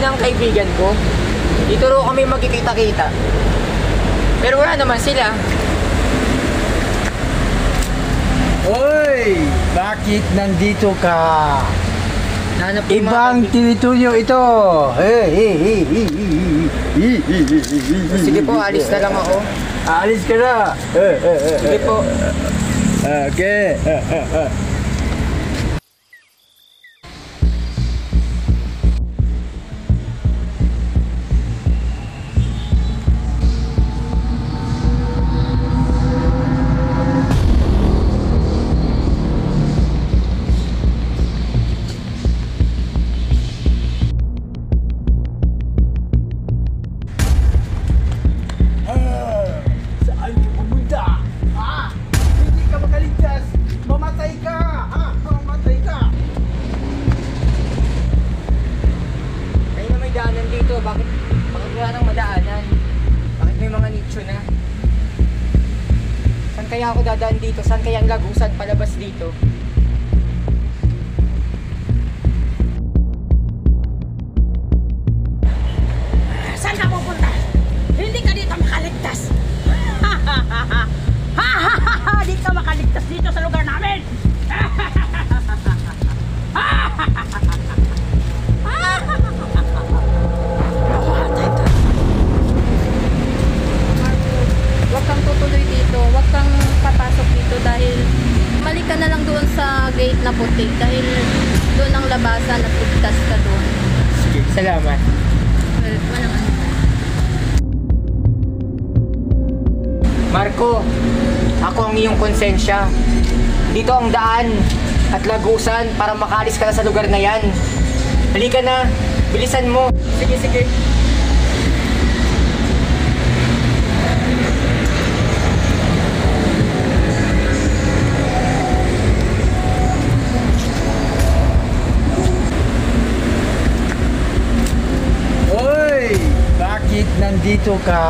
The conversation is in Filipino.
ng kaibigan ko. Dito raw kami magkikita-kita. Pero wala naman sila. Oy! Bakit nandito ka? Nahanap ko yung mga Ibang teritoryo ito! Sige po, alis na lang ako. Alis ka na! Sige po. Okay. Saan ka pumunta? Hindi ka makaligtas! Mamatay ka! Mamatay ka! Kayo na may daanan dito. Bakit wala nang madaanan? Bakit may mga nicho na? Saan kaya ako dadaan dito? Saan kaya ang lagusan palabas dito? Saan ka pupunta? Hindi ka dito makaligtas! Di ka makaligtas dito sa lugar namin! Huwag kang tutuloy dito, huwag kang papasok dito dahil mali ka na lang doon sa gate na puti dahil doon ang labasan at ligtas ka doon. Sige, salamat. Well, walang ano. Marco, ako ang iyong konsensya. Dito ang daan at lagusan para makalis ka na sa lugar na yan. Halika na, bilisan mo. Sige, sige. Oy! Bakit nandito ka?